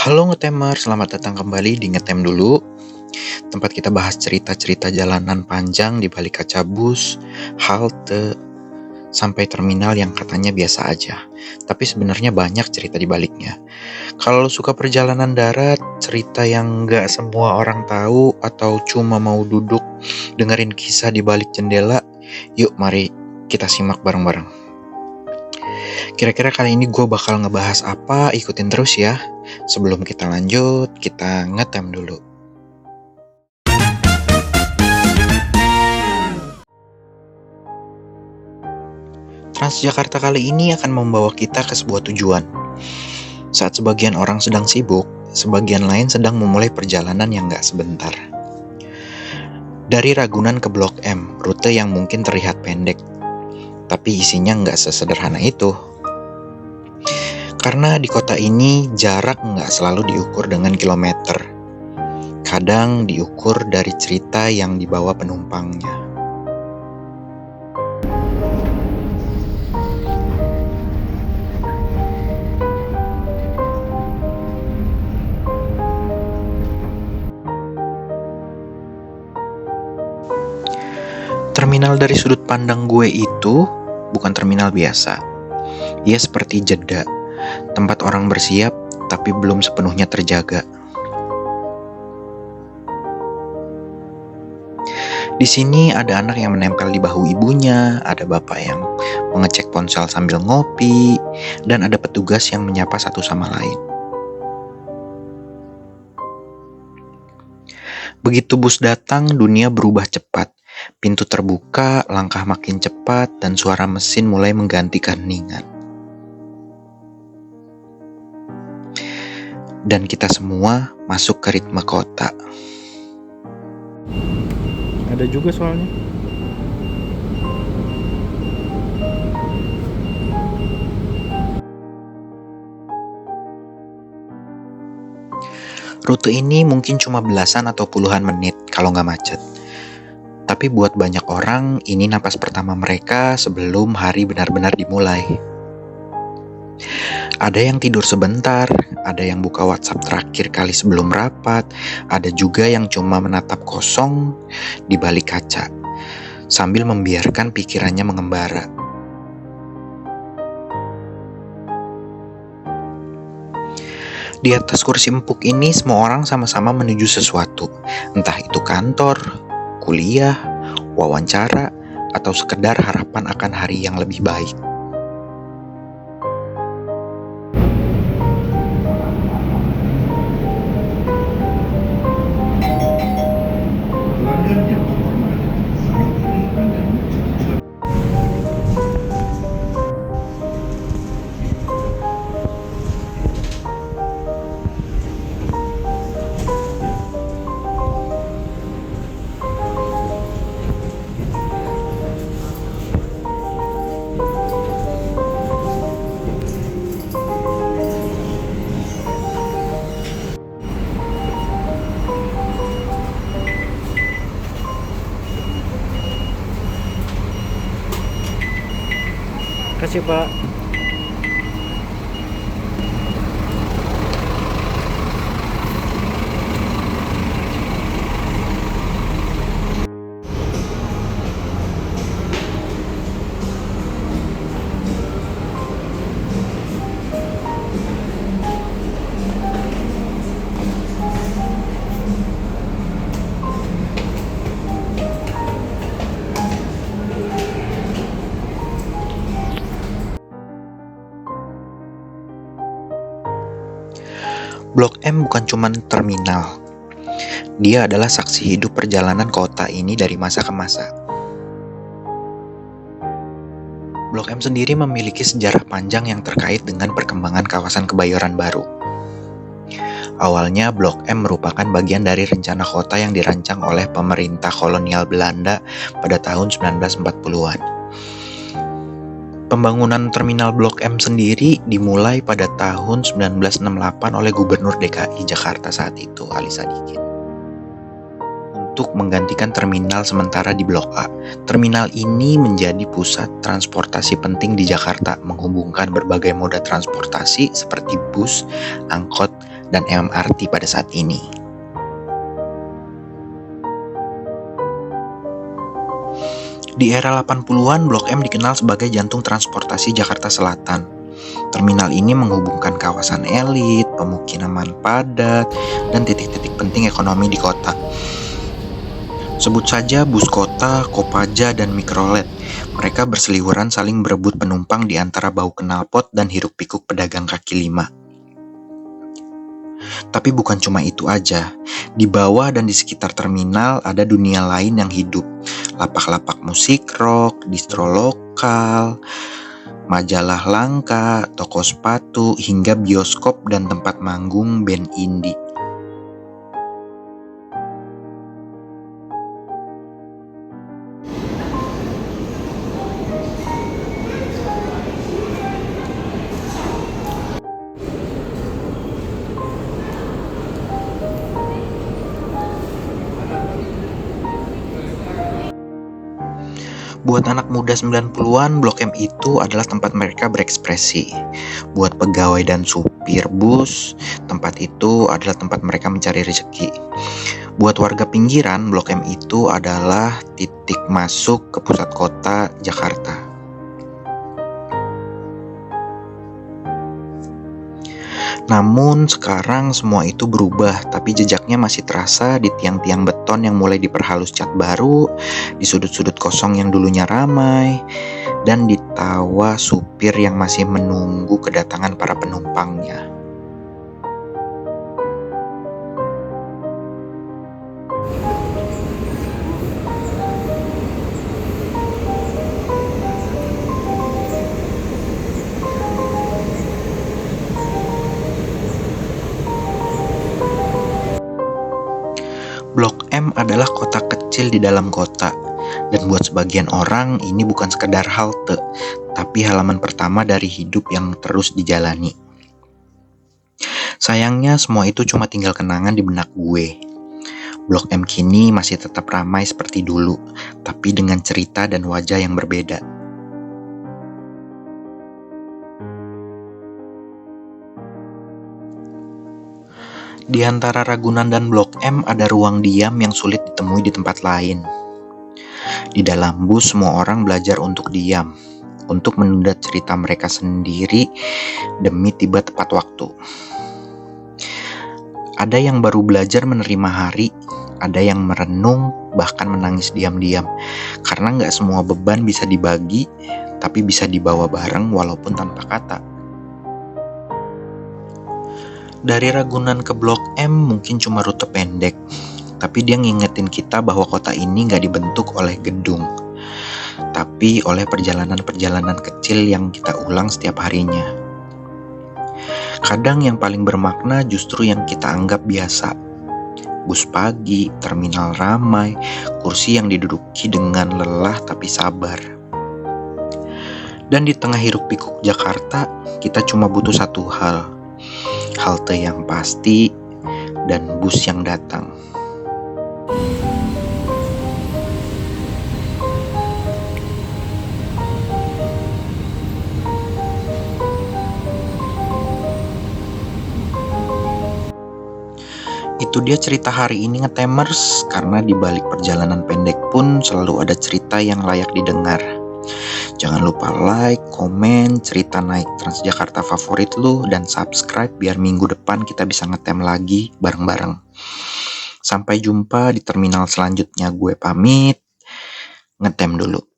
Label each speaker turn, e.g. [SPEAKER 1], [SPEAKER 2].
[SPEAKER 1] Halo Ngetemer, selamat datang kembali di Ngetem Dulu, tempat kita bahas cerita-cerita jalanan panjang di balik kaca bus, halte, sampai terminal yang katanya biasa aja. Tapi sebenarnya banyak cerita di baliknya. Kalau suka perjalanan darat, cerita yang nggak semua orang tahu, atau cuma mau duduk dengerin kisah di balik jendela, yuk mari kita simak bareng-bareng. Kira-kira kali ini gue bakal ngebahas apa, ikutin terus ya. Sebelum kita lanjut, kita ngetem dulu. Transjakarta kali ini akan membawa kita ke sebuah tujuan. Saat sebagian orang sedang sibuk, sebagian lain sedang memulai perjalanan yang gak sebentar. Dari Ragunan ke Blok M, rute yang mungkin terlihat pendek, tapi isinya gak sesederhana itu. Karena di kota ini jarak gak selalu diukur dengan kilometer. Kadang diukur dari cerita yang dibawa penumpangnya. Terminal dari sudut pandang gue itu bukan terminal biasa. Ia seperti jeda, tempat orang bersiap tapi belum sepenuhnya terjaga. Di sini ada anak yang menempel di bahu ibunya, ada bapak yang mengecek ponsel sambil ngopi, dan ada petugas yang menyapa satu sama lain. Begitu bus datang, dunia berubah cepat. Pintu terbuka, langkah makin cepat, dan suara mesin mulai mengganti keheningan. Dan kita semua masuk ke ritme kota.
[SPEAKER 2] Ada juga soalnya.
[SPEAKER 1] Rute ini mungkin cuma belasan atau puluhan menit kalau nggak macet. Tapi buat banyak orang, ini napas pertama mereka sebelum hari benar-benar dimulai. Ada yang tidur sebentar, ada yang buka WhatsApp terakhir kali sebelum rapat, ada juga yang cuma menatap kosong di balik kaca, sambil membiarkan pikirannya mengembara. Di atas kursi empuk ini semua orang sama-sama menuju sesuatu, entah itu kantor, kuliah, wawancara, atau sekedar harapan akan hari yang lebih baik.
[SPEAKER 2] Kasih Pak.
[SPEAKER 1] Blok M bukan cuma terminal. Dia adalah saksi hidup perjalanan kota ini dari masa ke masa. Blok M sendiri memiliki sejarah panjang yang terkait dengan perkembangan kawasan Kebayoran Baru. Awalnya Blok M merupakan bagian dari rencana kota yang dirancang oleh pemerintah kolonial Belanda pada tahun 1940-an. Pembangunan terminal Blok M sendiri dimulai pada tahun 1968 oleh Gubernur DKI Jakarta saat itu, Ali Sadikin, untuk menggantikan terminal sementara di Blok A. Terminal ini menjadi pusat transportasi penting di Jakarta, menghubungkan berbagai moda transportasi seperti bus, angkot, dan MRT pada saat ini. Di era 80-an, Blok M dikenal sebagai jantung transportasi Jakarta Selatan. Terminal ini menghubungkan kawasan elit, pemukiman padat, dan titik-titik penting ekonomi di kota. Sebut saja bus kota, Kopaja, dan Mikrolet. Mereka berseliweran saling berebut penumpang di antara bau knalpot dan hiruk-pikuk pedagang kaki lima. Tapi bukan cuma itu aja. Di bawah dan di sekitar terminal ada dunia lain yang hidup. Lapak-lapak musik rock, distro lokal, majalah langka, toko sepatu, hingga bioskop dan tempat manggung band indie. Buat anak muda 90-an, Blok M itu adalah tempat mereka berekspresi. Buat pegawai dan supir bus, tempat itu adalah tempat mereka mencari rezeki. Buat warga pinggiran, Blok M itu adalah titik masuk ke pusat kota Jakarta. Namun sekarang semua itu berubah, tapi jejaknya masih terasa di tiang-tiang beton yang mulai diperhalus cat baru, di sudut-sudut kosong yang dulunya ramai, dan di tawa supir yang masih menunggu kedatangan para penumpangnya. Blok M adalah kota kecil di dalam kota, dan buat sebagian orang ini bukan sekedar halte, tapi halaman pertama dari hidup yang terus dijalani. Sayangnya semua itu cuma tinggal kenangan di benak gue. Blok M kini masih tetap ramai seperti dulu, tapi dengan cerita dan wajah yang berbeda. Di antara Ragunan dan Blok M ada ruang diam yang sulit ditemui di tempat lain. Di dalam bus semua orang belajar untuk diam, untuk menunda cerita mereka sendiri demi tiba tepat waktu. Ada yang baru belajar menerima hari, ada yang merenung, bahkan menangis diam-diam. Karena gak semua beban bisa dibagi, tapi bisa dibawa bareng walaupun tanpa kata. Dari Ragunan ke Blok M mungkin cuma rute pendek, tapi dia ngingetin kita bahwa kota ini gak dibentuk oleh gedung, tapi oleh perjalanan-perjalanan kecil yang kita ulang setiap harinya. Kadang yang paling bermakna justru yang kita anggap biasa. Bus pagi, terminal ramai, kursi yang diduduki dengan lelah tapi sabar. Dan di tengah hiruk-pikuk Jakarta, kita cuma butuh satu hal. Halte yang pasti dan bus yang datang. Itu dia cerita hari ini Ngetemers, karena di balik perjalanan pendek pun selalu ada cerita yang layak didengar. Jangan lupa like, komen, cerita naik Transjakarta favorit lu, dan subscribe biar minggu depan kita bisa ngetem lagi bareng-bareng. Sampai jumpa di terminal selanjutnya, gue pamit, ngetem dulu.